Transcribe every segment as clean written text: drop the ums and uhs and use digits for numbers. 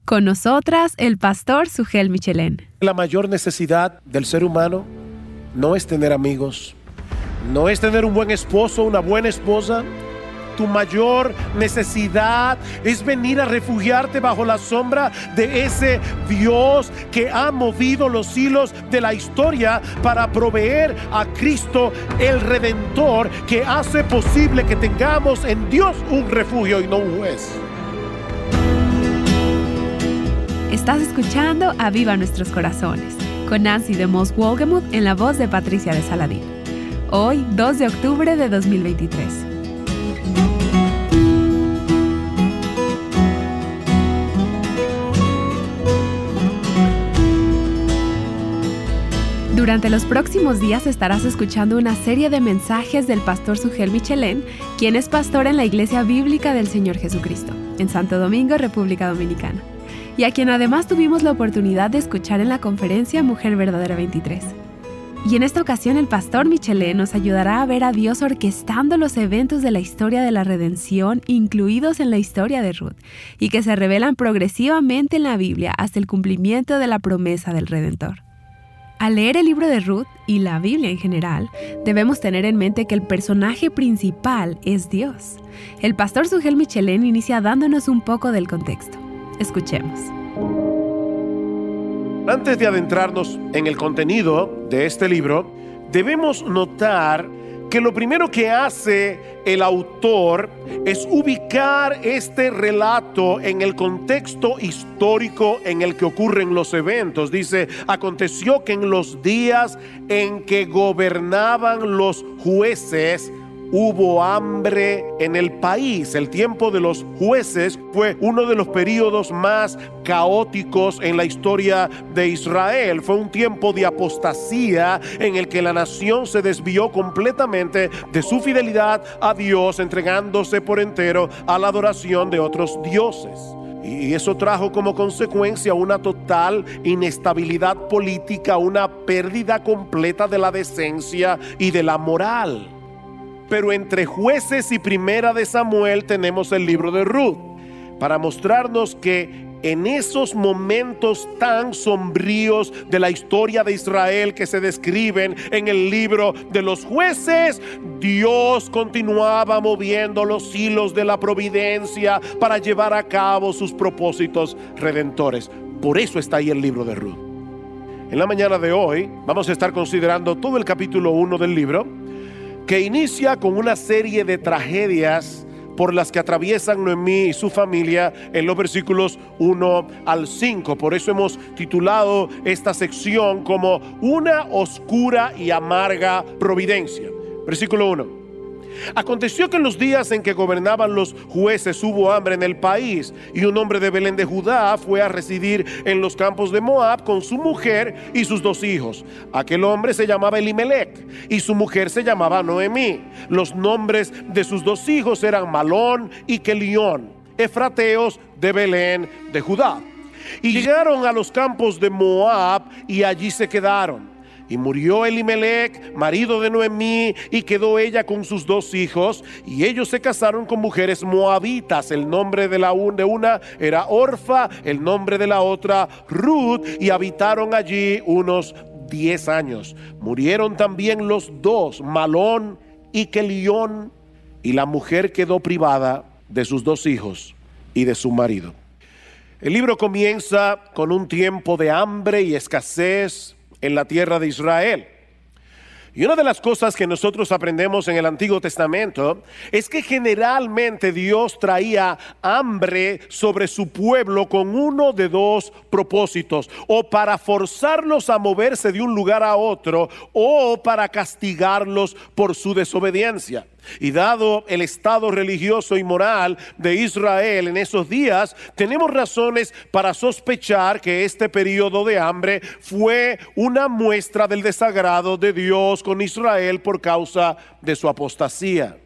Con nosotras, el pastor Sugel Michelén. La mayor necesidad del ser humano no es tener amigos, no es tener un buen esposo, una buena esposa. Tu mayor necesidad es venir a refugiarte bajo la sombra de ese Dios que ha movido los hilos de la historia para proveer a Cristo, el Redentor, que hace posible que tengamos en Dios un refugio y no un juez. Estás escuchando Aviva Nuestros Corazones, con Nancy de Moss Wolgemuth en la voz de Patricia de Saladín. Hoy, 2 de octubre de 2023. Durante los próximos días estarás escuchando una serie de mensajes del pastor Sugel Michelén, quien es pastor en la Iglesia Bíblica del Señor Jesucristo, en Santo Domingo, República Dominicana, y a quien además tuvimos la oportunidad de escuchar en la conferencia Mujer Verdadera 23. Y en esta ocasión el pastor Michelén nos ayudará a ver a Dios orquestando los eventos de la historia de la redención incluidos en la historia de Ruth, y que se revelan progresivamente en la Biblia hasta el cumplimiento de la promesa del Redentor. Al leer el libro de Ruth y la Biblia en general, debemos tener en mente que el personaje principal es Dios. El pastor Sugel Michelén inicia dándonos un poco del contexto. Escuchemos. Antes de adentrarnos en el contenido de este libro, debemos notar que lo primero que hace el autor es ubicar este relato en el contexto histórico en el que ocurren los eventos. Dice: aconteció que en los días en que gobernaban los jueces, hubo hambre en el país. El tiempo de los jueces fue uno de los periodos más caóticos en la historia de Israel. Fue un tiempo de apostasía en el que la nación se desvió completamente de su fidelidad a Dios, entregándose por entero a la adoración de otros dioses. Y eso trajo como consecuencia una total inestabilidad política, una pérdida completa de la decencia y de la moral. Pero entre Jueces y Primera de Samuel tenemos el libro de Ruth, para mostrarnos que en esos momentos tan sombríos de la historia de Israel que se describen en el libro de los Jueces, Dios continuaba moviendo los hilos de la providencia para llevar a cabo sus propósitos redentores. Por eso está ahí el libro de Ruth. En la mañana de hoy vamos a estar considerando todo el capítulo 1 del libro, que inicia con una serie de tragedias por las que atraviesan Noemí y su familia en los versículos 1 al 5. Por eso hemos titulado esta sección como Una oscura y amarga providencia. Versículo 1. Aconteció que en los días en que gobernaban los jueces hubo hambre en el país, y un hombre de Belén de Judá fue a residir en los campos de Moab con su mujer y sus 2 hijos. Aquel hombre se llamaba Elimelec y su mujer se llamaba Noemí. Los nombres de sus 2 hijos eran Malón y Kelión, efrateos de Belén de Judá. Y llegaron a los campos de Moab y allí se quedaron. Y murió Elimelec, marido de Noemí, y quedó ella con sus 2 hijos, y ellos se casaron con mujeres moabitas. El nombre de una era Orfa, el nombre de la otra Ruth, y habitaron allí unos 10 años. Murieron también los 2, Malón y Kelión, y la mujer quedó privada de sus 2 hijos y de su marido. El libro comienza con un tiempo de hambre y escasez en la tierra de Israel. Y una de las cosas que nosotros aprendemos en el Antiguo Testamento es que generalmente Dios traía hambre sobre su pueblo con uno de 2 propósitos: o para forzarlos a moverse de un lugar a otro, o para castigarlos por su desobediencia. Y dado el estado religioso y moral de Israel en esos días, tenemos razones para sospechar que este periodo de hambre fue una muestra del desagrado de Dios con Israel por causa de su apostasía.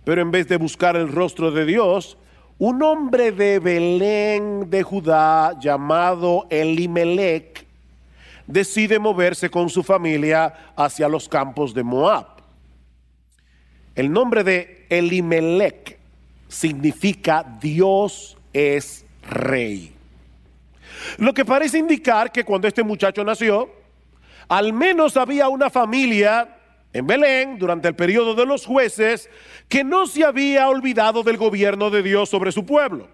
Pero en vez de buscar el rostro de Dios, un hombre de Belén de Judá llamado Elimelec decide moverse con su familia hacia los campos de Moab. El nombre de Elimelec significa Dios es rey. Lo que parece indicar que cuando este muchacho nació, al menos había una familia en Belén durante el periodo de los jueces que no se había olvidado del gobierno de Dios sobre su pueblo.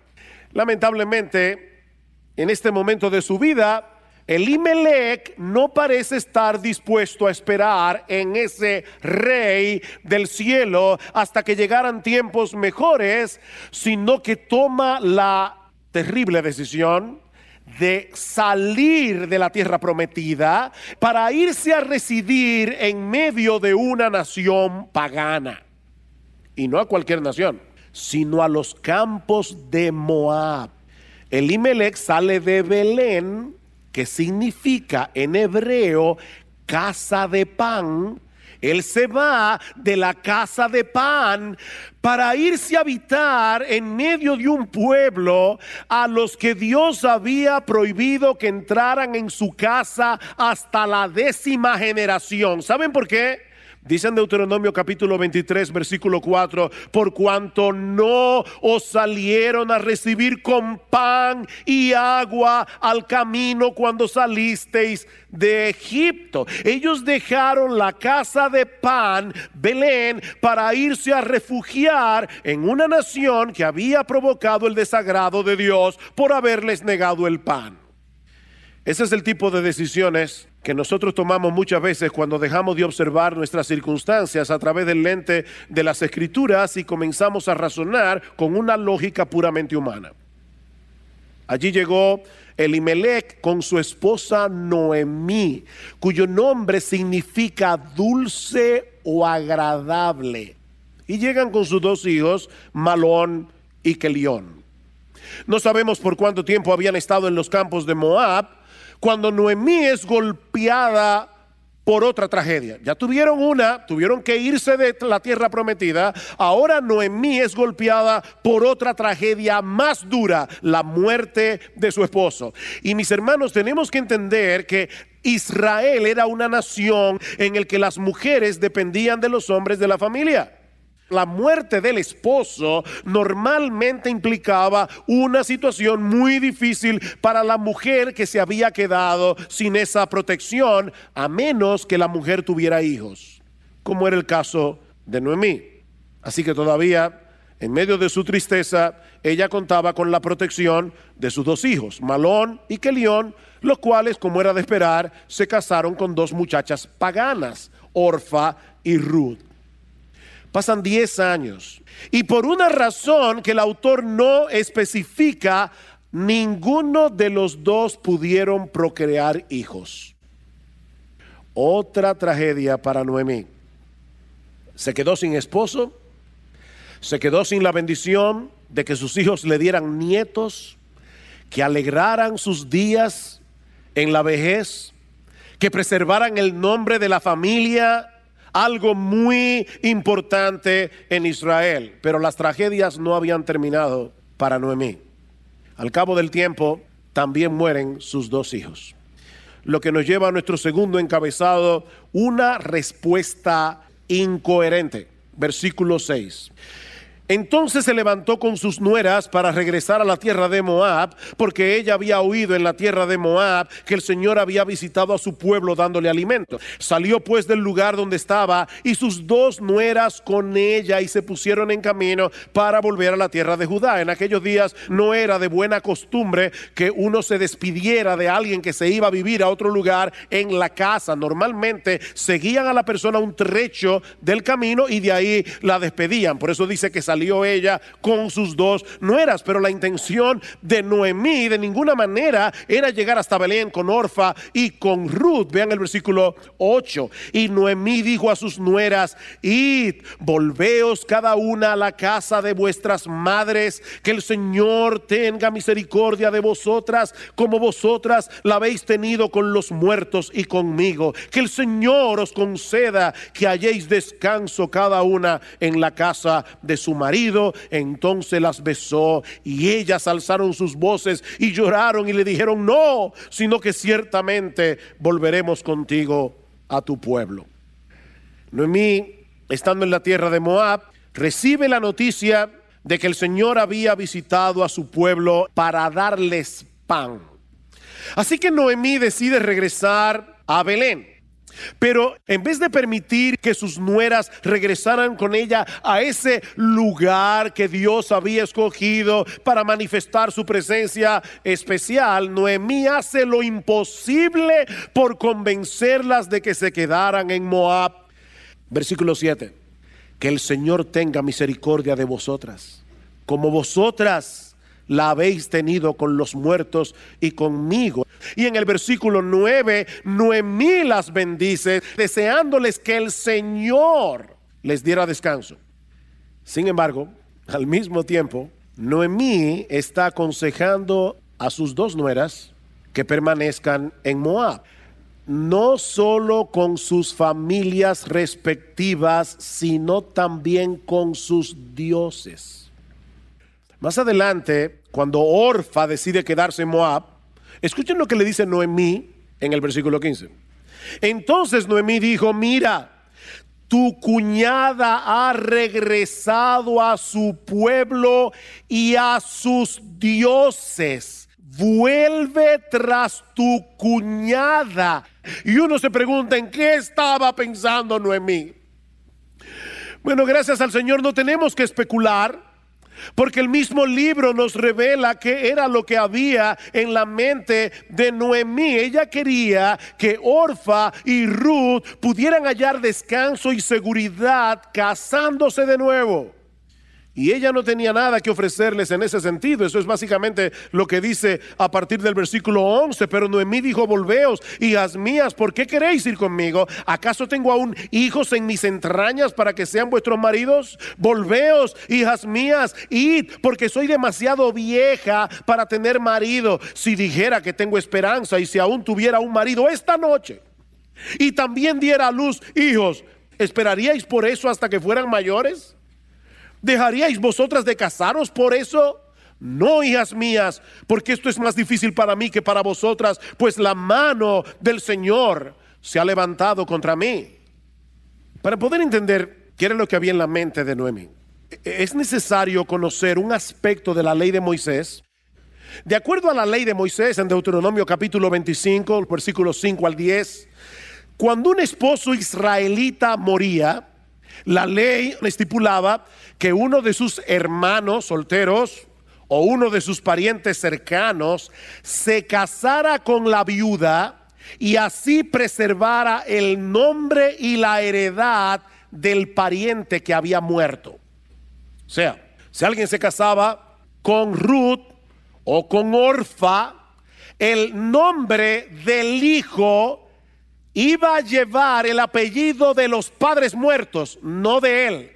Lamentablemente, en este momento de su vida, Elimelech no parece estar dispuesto a esperar en ese rey del cielo hasta que llegaran tiempos mejores, sino que toma la terrible decisión de salir de la tierra prometida para irse a residir en medio de una nación pagana. Y no a cualquier nación, sino a los campos de Moab. Elimelech sale de Belén, que significa en hebreo casa de pan. Él se va de la casa de pan para irse a habitar en medio de un pueblo a los que Dios había prohibido que entraran en su casa hasta la 10ª generación. ¿Saben por qué? Dice en Deuteronomio capítulo 23 versículo 4: por cuanto no os salieron a recibir con pan y agua al camino cuando salisteis de Egipto. Ellos dejaron la casa de pan, Belén, para irse a refugiar en una nación que había provocado el desagrado de Dios por haberles negado el pan. Ese es el tipo de decisiones que nosotros tomamos muchas veces cuando dejamos de observar nuestras circunstancias a través del lente de las Escrituras y comenzamos a razonar con una lógica puramente humana. Allí llegó Elimelech con su esposa Noemí, cuyo nombre significa dulce o agradable. Y llegan con sus 2 hijos, Malón y Kelión. No sabemos por cuánto tiempo habían estado en los campos de Moab cuando Noemí es golpeada por otra tragedia. Ya tuvieron que irse de la tierra prometida. Ahora Noemí es golpeada por otra tragedia más dura, la muerte de su esposo. Y mis hermanos, tenemos que entender que Israel era una nación en la que las mujeres dependían de los hombres de la familia. La muerte del esposo normalmente implicaba una situación muy difícil para la mujer que se había quedado sin esa protección, a menos que la mujer tuviera hijos, como era el caso de Noemí. Así que todavía, en medio de su tristeza, ella contaba con la protección de sus 2 hijos, Malón y Kelión, los cuales, como era de esperar, se casaron con 2 muchachas paganas, Orfa y Ruth. Pasan 10 años y por una razón que el autor no especifica, ninguno de los 2 pudieron procrear hijos. Otra tragedia para Noemí. Se quedó sin esposo, se quedó sin la bendición de que sus hijos le dieran nietos, que alegraran sus días en la vejez, que preservaran el nombre de la familia, algo muy importante en Israel. Pero las tragedias no habían terminado para Noemí. Al cabo del tiempo, también mueren sus 2 hijos. Lo que nos lleva a nuestro segundo encabezado, una respuesta incoherente. Versículo 6. Entonces se levantó con sus nueras para regresar a la tierra de Moab, porque ella había oído en la tierra de Moab que el Señor había visitado a su pueblo dándole alimento. Salió pues del lugar donde estaba y sus 2 nueras con ella y se pusieron en camino para volver a la tierra de Judá. En aquellos días no era de buena costumbre que uno se despidiera de alguien que se iba a vivir a otro lugar en la casa. Normalmente seguían a la persona un trecho del camino y de ahí la despedían. Por eso dice que salió ella con sus 2 nueras, pero la intención de Noemí de ninguna manera era llegar hasta Belén con Orfa y con Ruth. Vean el versículo 8. Y Noemí dijo a sus nueras: id, volveos cada una a la casa de vuestras madres, que el Señor tenga misericordia de vosotras, como vosotras la habéis tenido con los muertos y conmigo. Que el Señor os conceda que halléis descanso cada una en la casa de su marido. Entonces las besó y ellas alzaron sus voces y lloraron y le dijeron: no, sino que ciertamente volveremos contigo a tu pueblo. Noemí, estando en la tierra de Moab, recibe la noticia de que el Señor había visitado a su pueblo para darles pan. Así que Noemí decide regresar a Belén. Pero en vez de permitir que sus nueras regresaran con ella a ese lugar que Dios había escogido para manifestar su presencia especial, Noemí hace lo imposible por convencerlas de que se quedaran en Moab. Versículo 7. Que el Señor tenga misericordia de vosotras, como vosotras la habéis tenido con los muertos y conmigo. Y en el versículo 9, Noemí las bendice, deseándoles que el Señor les diera descanso. Sin embargo, al mismo tiempo, Noemí está aconsejando a sus dos nueras que permanezcan en Moab, no solo con sus familias respectivas, sino también con sus dioses. Más adelante, cuando Orfa decide quedarse en Moab, escuchen lo que le dice Noemí en el versículo 15. Entonces Noemí dijo: mira, tu cuñada ha regresado a su pueblo y a sus dioses. Vuelve tras tu cuñada. Y uno se pregunta, ¿en qué estaba pensando Noemí? Bueno, gracias al Señor no tenemos que especular, porque el mismo libro nos revela qué era lo que había en la mente de Noemí. Ella quería que Orfa y Ruth pudieran hallar descanso y seguridad casándose de nuevo. Y ella no tenía nada que ofrecerles en ese sentido. Eso es básicamente lo que dice a partir del versículo 11. Pero Noemí dijo: volveos, hijas mías, ¿por qué queréis ir conmigo? ¿Acaso tengo aún hijos en mis entrañas para que sean vuestros maridos? Volveos, hijas mías, id, porque soy demasiado vieja para tener marido. Si dijera que tengo esperanza y si aún tuviera un marido esta noche y también diera a luz hijos, ¿esperaríais por eso hasta que fueran mayores? ¿Dejaríais vosotras de casaros por eso? No, hijas mías, porque esto es más difícil para mí que para vosotras, pues la mano del Señor se ha levantado contra mí. Para poder entender qué era lo que había en la mente de Noemí, es necesario conocer un aspecto de la ley de Moisés. De acuerdo a la ley de Moisés, en Deuteronomio capítulo 25, versículos 5 al 10, cuando un esposo israelita moría, la ley estipulaba que uno de sus hermanos solteros o uno de sus parientes cercanos se casara con la viuda y así preservara el nombre y la heredad del pariente que había muerto. O sea, si alguien se casaba con Ruth o con Orfa, el nombre del hijo iba a llevar el apellido de los padres muertos, no de él.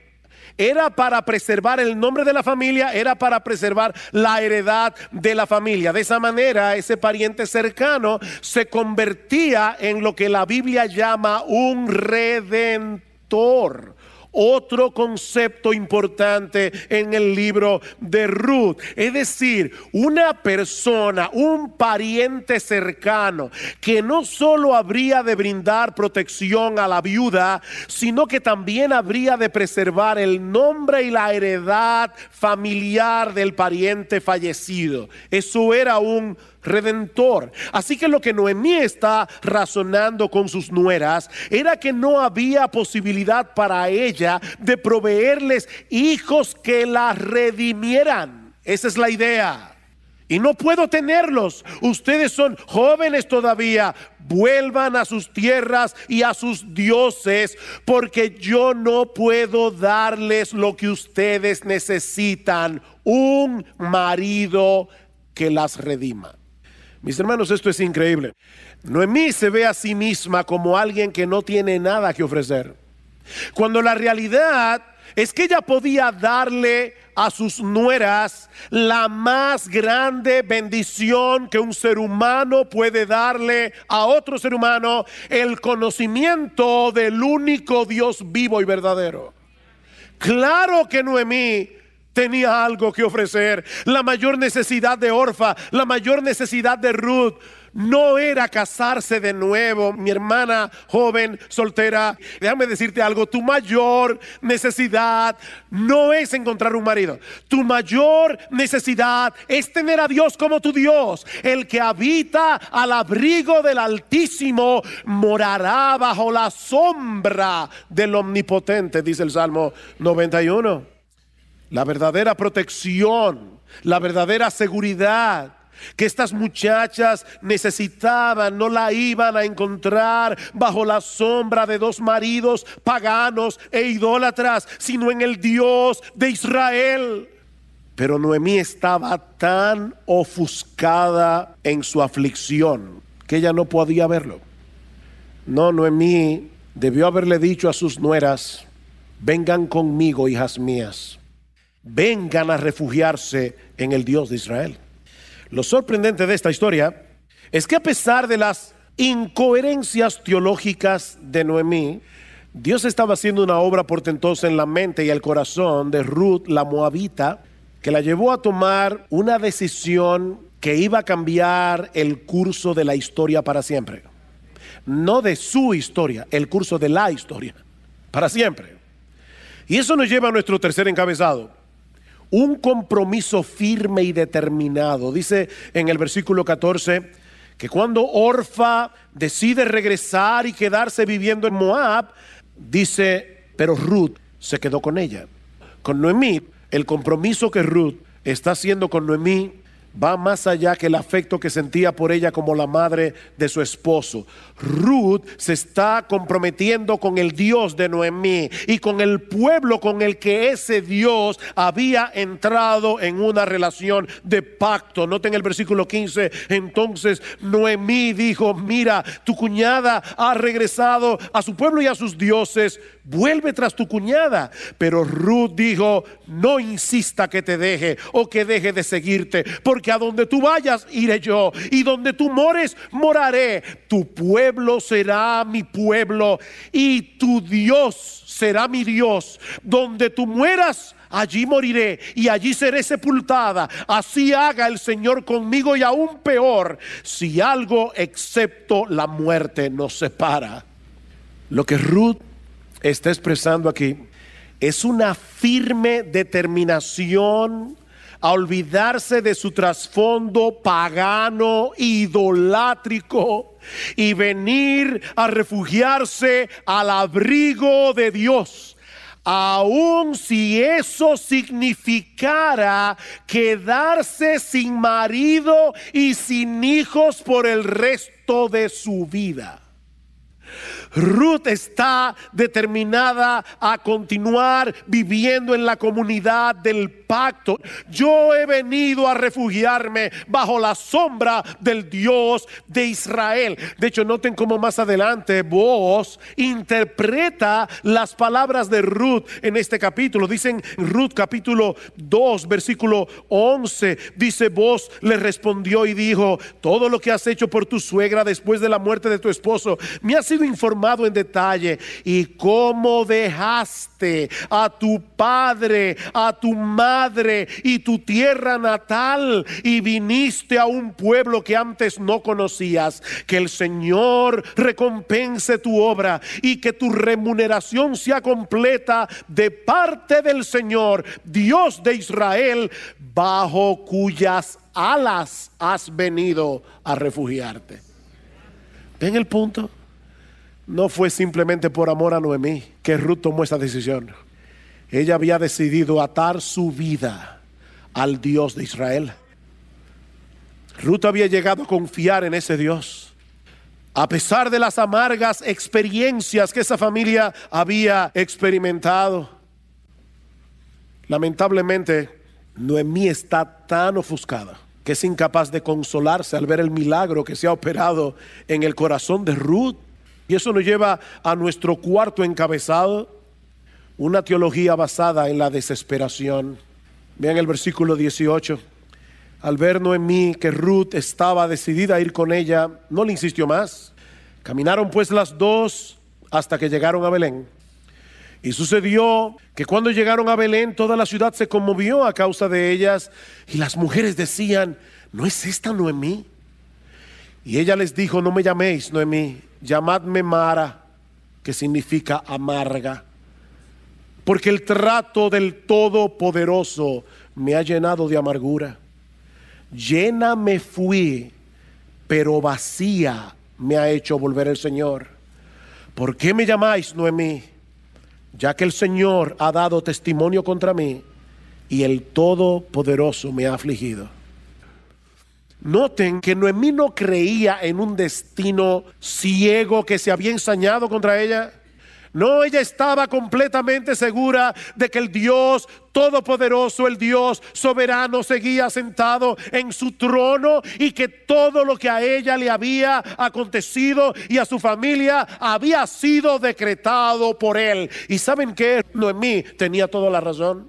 Era para preservar el nombre de la familia, era para preservar la heredad de la familia. De esa manera, ese pariente cercano se convertía en lo que la Biblia llama un redentor. Otro concepto importante en el libro de Ruth, es decir, una persona, un pariente cercano que no solo habría de brindar protección a la viuda, sino que también habría de preservar el nombre y la heredad familiar del pariente fallecido. Eso era un redentor. Así que lo que Noemí está razonando con sus nueras era que no había posibilidad para ella de proveerles hijos que la redimieran. Esa es la idea. Y no puedo tenerlos. Ustedes son jóvenes todavía. Vuelvan a sus tierras y a sus dioses, porque yo no puedo darles lo que ustedes necesitan: un marido que las redima. Mis hermanos, esto es increíble. Noemí se ve a sí misma como alguien que no tiene nada que ofrecer, cuando la realidad es que ella podía darle a sus nueras la más grande bendición que un ser humano puede darle a otro ser humano: el conocimiento del único Dios vivo y verdadero. Claro que Noemí tenía algo que ofrecer. La mayor necesidad de Orfa, la mayor necesidad de Ruth, no era casarse de nuevo. Mi hermana joven, soltera, déjame decirte algo, tu mayor necesidad no es encontrar un marido. Tu mayor necesidad es tener a Dios como tu Dios. El que habita al abrigo del Altísimo morará bajo la sombra del Omnipotente, dice el Salmo 91. La verdadera protección, la verdadera seguridad que estas muchachas necesitaban, no la iban a encontrar bajo la sombra de dos maridos paganos e idólatras, sino en el Dios de Israel. Pero Noemí estaba tan ofuscada en su aflicción que ella no podía verlo. No, Noemí debió haberle dicho a sus nueras: vengan conmigo, hijas mías, vengan a refugiarse en el Dios de Israel. Lo sorprendente de esta historia es que, a pesar de las incoherencias teológicas de Noemí, Dios estaba haciendo una obra portentosa en la mente y el corazón de Ruth la moabita, que la llevó a tomar una decisión que iba a cambiar el curso de la historia para siempre. No de su historia, el curso de la historia para siempre. Y eso nos lleva a nuestro tercer encabezado: un compromiso firme y determinado. Dice en el versículo 14 que cuando Orfa decide regresar y quedarse viviendo en Moab, dice, pero Ruth se quedó con ella. Con Noemí, el compromiso que Ruth está haciendo con Noemí va más allá que el afecto que sentía por ella como la madre de su esposo. Ruth se está comprometiendo con el Dios de Noemí y con el pueblo con el que ese Dios había entrado en una relación de pacto. Noten el versículo 15. Entonces Noemí dijo: mira, tu cuñada ha regresado a su pueblo y a sus dioses, vuelve tras tu cuñada. Pero Ruth dijo: no insista que te deje o que deje de seguirte, porque a donde tú vayas iré yo, y donde tú mores moraré. Tu pueblo será mi pueblo y tu Dios será mi Dios. Donde tú mueras, allí moriré y allí seré sepultada. Así haga el Señor conmigo, y aún peor, si algo excepto la muerte nos separa. Lo que Ruth está expresando aquí es una firme determinación a olvidarse de su trasfondo pagano, idolátrico, y venir a refugiarse al abrigo de Dios, aun si eso significara quedarse sin marido y sin hijos por el resto de su vida. Ruth está determinada a continuar viviendo en la comunidad del pacto. Yo he venido a refugiarme bajo la sombra del Dios de Israel. De hecho, noten cómo más adelante Booz interpreta las palabras de Ruth en este capítulo. Dicen Ruth capítulo 2 versículo 11, dice: Booz le respondió y dijo: todo lo que has hecho por tu suegra después de la muerte de tu esposo me ha sido informado en detalle, y cómo dejaste a tu padre, a tu madre y tu tierra natal y viniste a un pueblo que antes no conocías. Que el Señor recompense tu obra y que tu remuneración sea completa de parte del Señor, Dios de Israel, bajo cuyas alas has venido a refugiarte. ¿Ven el punto? No fue simplemente por amor a Noemí que Ruth tomó esa decisión. Ella había decidido atar su vida al Dios de Israel. Ruth había llegado a confiar en ese Dios, a pesar de las amargas experiencias que esa familia había experimentado. Lamentablemente, Noemí está tan ofuscada que es incapaz de consolarse al ver el milagro que se ha operado en el corazón de Ruth. Y eso nos lleva a nuestro cuarto encabezado: una teología basada en la desesperación. Vean el versículo 18. Al ver Noemí que Ruth estaba decidida a ir con ella, no le insistió más. Caminaron pues las dos hasta que llegaron a Belén. Y sucedió que cuando llegaron a Belén, toda la ciudad se conmovió a causa de ellas, y las mujeres decían: ¿no es esta Noemí? Y ella les dijo: no me llaméis Noemí, llamadme Mara, que significa amarga, porque el trato del Todopoderoso me ha llenado de amargura. Llena me fui, pero vacía me ha hecho volver el Señor. ¿Por qué me llamáis Noemí? Ya que el Señor ha dado testimonio contra mí y el Todopoderoso me ha afligido. Noten que Noemí no creía en un destino ciego que se había ensañado contra ella. No, ella estaba completamente segura de que el Dios Todopoderoso, el Dios soberano, seguía sentado en su trono, y que todo lo que a ella le había acontecido y a su familia había sido decretado por él. ¿Y saben qué? Noemí tenía toda la razón.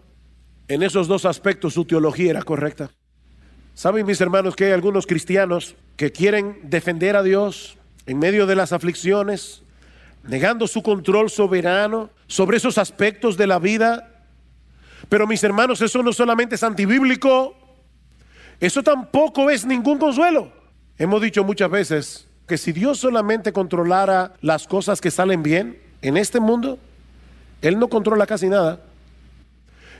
En esos dos aspectos su teología era correcta. ¿Saben, mis hermanos, que hay algunos cristianos que quieren defender a Dios en medio de las aflicciones, negando su control soberano sobre esos aspectos de la vida? Pero, mis hermanos, eso no solamente es antibíblico, eso tampoco es ningún consuelo. Hemos dicho muchas veces que si Dios solamente controlara las cosas que salen bien en este mundo, Él no controla casi nada.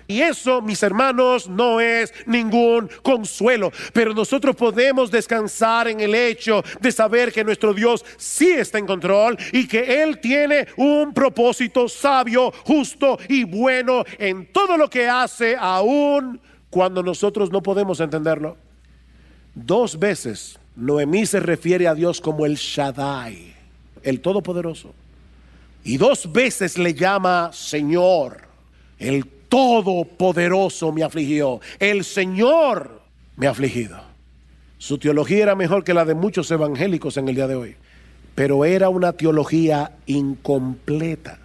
Y eso, mis hermanos, no es ningún consuelo. Pero nosotros podemos descansar en el hecho de saber que nuestro Dios sí está en control, y que Él tiene un propósito sabio, justo y bueno en todo lo que hace, aun cuando nosotros no podemos entenderlo. 2 veces Noemí se refiere a Dios como el Shaddai, el Todopoderoso. Y 2 veces le llama Señor. El Todopoderoso me afligió, el Señor me ha afligido. Su teología era mejor que la de muchos evangélicos en el día de hoy, pero era una teología incompleta,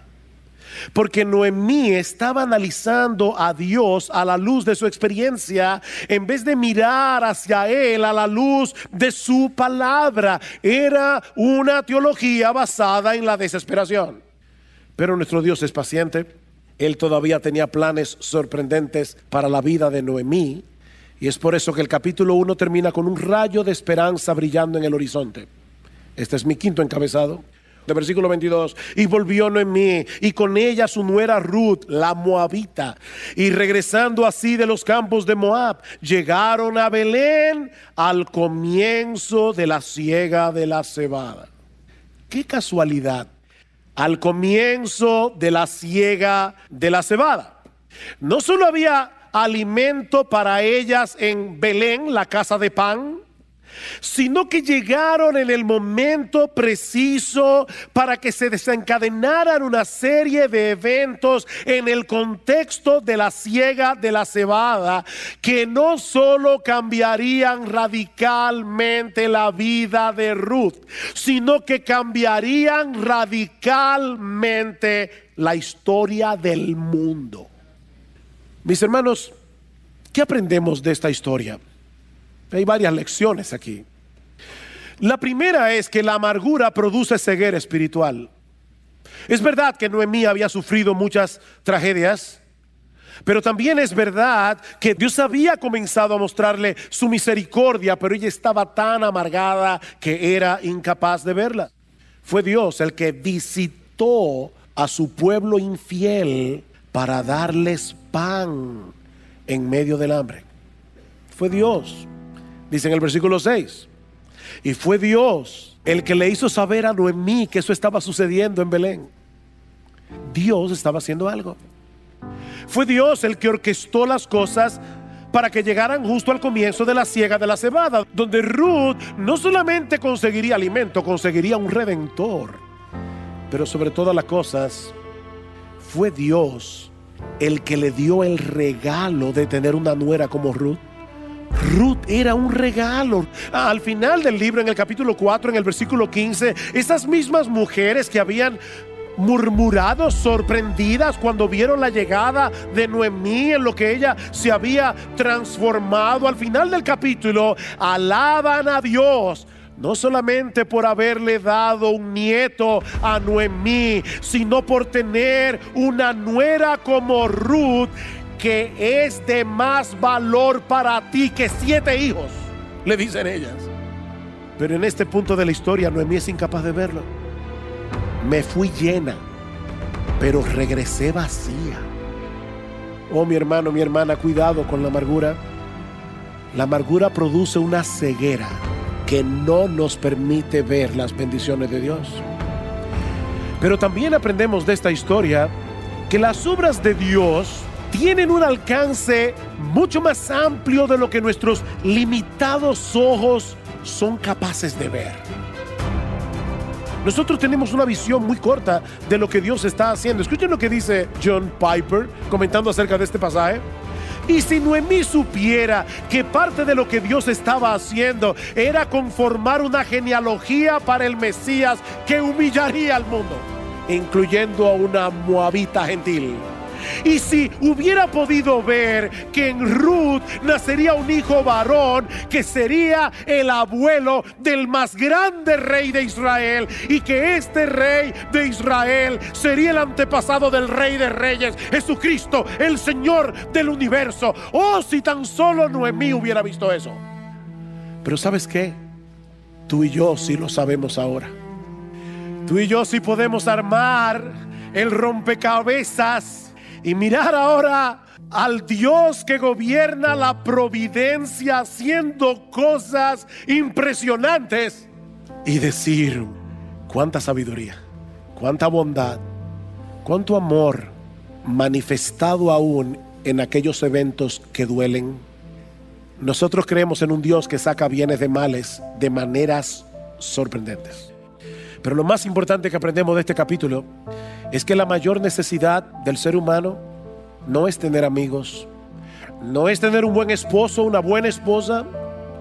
porque Noemí estaba analizando a Dios a la luz de su experiencia, en vez de mirar hacia Él a la luz de su palabra. Era una teología basada en la desesperación. Pero nuestro Dios es paciente. Él todavía tenía planes sorprendentes para la vida de Noemí, y es por eso que el capítulo 1 termina con un rayo de esperanza brillando en el horizonte. Este es mi quinto encabezado. De versículo 22: y volvió Noemí, y con ella su nuera Ruth, la moabita, y regresando así de los campos de Moab, llegaron a Belén al comienzo de la siega de la cebada. ¡Qué casualidad! Al comienzo de la siega de la cebada. No solo había alimento para ellas en Belén, la casa de pan, sino que llegaron en el momento preciso para que se desencadenaran una serie de eventos en el contexto de la siega de la cebada, que no solo cambiarían radicalmente la vida de Ruth, sino que cambiarían radicalmente la historia del mundo. Mis hermanos, ¿qué aprendemos de esta historia? Hay varias lecciones aquí. La primera es que la amargura produce ceguera espiritual. Es verdad que Noemí había sufrido muchas tragedias, pero también es verdad que Dios había comenzado a mostrarle su misericordia, pero ella estaba tan amargada que era incapaz de verla. Fue Dios el que visitó a su pueblo infiel para darles pan en medio del hambre. Fue Dios. Dice en el versículo 6: y fue Dios el que le hizo saber a Noemí que eso estaba sucediendo en Belén. Dios estaba haciendo algo. Fue Dios el que orquestó las cosas para que llegaran justo al comienzo de la siega de la cebada, donde Ruth no solamente conseguiría alimento, conseguiría un redentor. Pero sobre todas las cosas, fue Dios el que le dio el regalo de tener una nuera como Ruth. Ruth era un regalo. Al final del libro, en el capítulo 4, en el versículo 15, esas mismas mujeres que habían murmurado, sorprendidas cuando vieron la llegada de Noemí, en lo que ella se había transformado, al final del capítulo alaban a Dios no solamente por haberle dado un nieto a Noemí, sino por tener una nuera como Ruth, que es de más valor para ti que 7 hijos, le dicen ellas. Pero en este punto de la historia, Noemí es incapaz de verlo. Me fui llena, pero regresé vacía. Oh, mi hermano, mi hermana, cuidado con la amargura. La amargura produce una ceguera que no nos permite ver las bendiciones de Dios. Pero también aprendemos de esta historia que las obras de Dios tienen un alcance mucho más amplio de lo que nuestros limitados ojos son capaces de ver. Nosotros tenemos una visión muy corta de lo que Dios está haciendo. Escuchen lo que dice John Piper comentando acerca de este pasaje. Y si Noemí supiera que parte de lo que Dios estaba haciendo era conformar una genealogía para el Mesías que humillaría al mundo, incluyendo a una moabita gentil. Y si hubiera podido ver que en Ruth nacería un hijo varón que sería el abuelo del más grande rey de Israel, y que este rey de Israel sería el antepasado del rey de reyes, Jesucristo, el Señor del universo. Oh, si tan solo Noemí hubiera visto eso. Pero ¿sabes qué? Tú y yo sí lo sabemos ahora. Tú y yo sí podemos armar el rompecabezas y mirar ahora al Dios que gobierna la providencia haciendo cosas impresionantes y decir: cuánta sabiduría, cuánta bondad, cuánto amor manifestado aún en aquellos eventos que duelen. Nosotros creemos en un Dios que saca bienes de males de maneras sorprendentes. Pero lo más importante que aprendemos de este capítulo es que la mayor necesidad del ser humano no es tener amigos, no es tener un buen esposo, una buena esposa.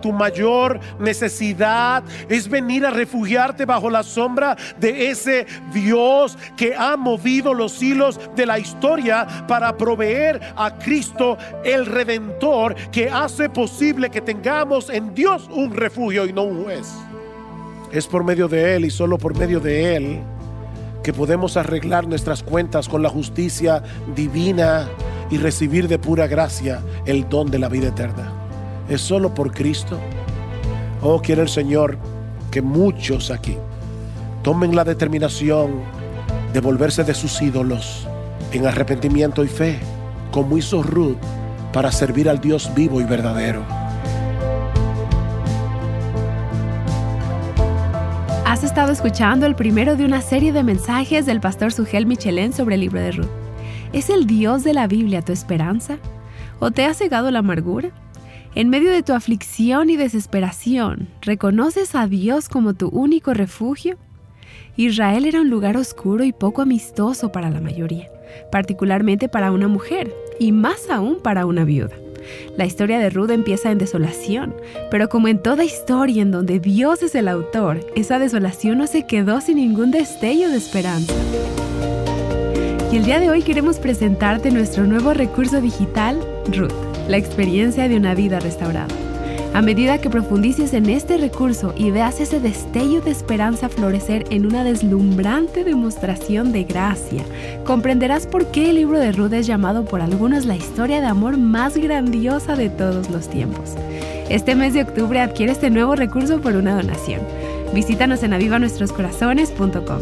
Tu mayor necesidad es venir a refugiarte bajo la sombra de ese Dios que ha movido los hilos de la historia para proveer a Cristo, el Redentor, que hace posible que tengamos en Dios un refugio y no un juez. Es por medio de Él y solo por medio de Él que podemos arreglar nuestras cuentas con la justicia divina y recibir de pura gracia el don de la vida eterna. Es solo por Cristo. Oh, quiere el Señor que muchos aquí tomen la determinación de volverse de sus ídolos en arrepentimiento y fe, como hizo Ruth, para servir al Dios vivo y verdadero. Has estado escuchando el primero de una serie de mensajes del pastor Sugel Michelén sobre el libro de Ruth. ¿Es el Dios de la Biblia tu esperanza? ¿O te ha cegado la amargura? En medio de tu aflicción y desesperación, ¿reconoces a Dios como tu único refugio? Israel era un lugar oscuro y poco amistoso para la mayoría, particularmente para una mujer y más aún para una viuda. La historia de Ruth empieza en desolación, pero como en toda historia en donde Dios es el autor, esa desolación no se quedó sin ningún destello de esperanza. Y el día de hoy queremos presentarte nuestro nuevo recurso digital, Ruth, la experiencia de una vida restaurada. A medida que profundices en este recurso y veas ese destello de esperanza florecer en una deslumbrante demostración de gracia, comprenderás por qué el libro de Ruth es llamado por algunos la historia de amor más grandiosa de todos los tiempos. Este mes de octubre adquiere este nuevo recurso por una donación. Visítanos en avivanuestroscorazones.com.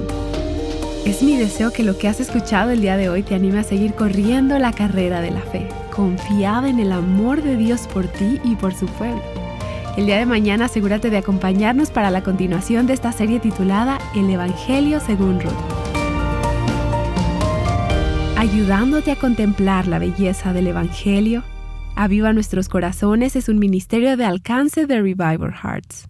Es mi deseo que lo que has escuchado el día de hoy te anime a seguir corriendo la carrera de la fe, confiada en el amor de Dios por ti y por su pueblo. El día de mañana asegúrate de acompañarnos para la continuación de esta serie titulada El Evangelio según Ruth. Ayudándote a contemplar la belleza del Evangelio, Aviva Nuestros Corazones es un ministerio de alcance de Revival Hearts.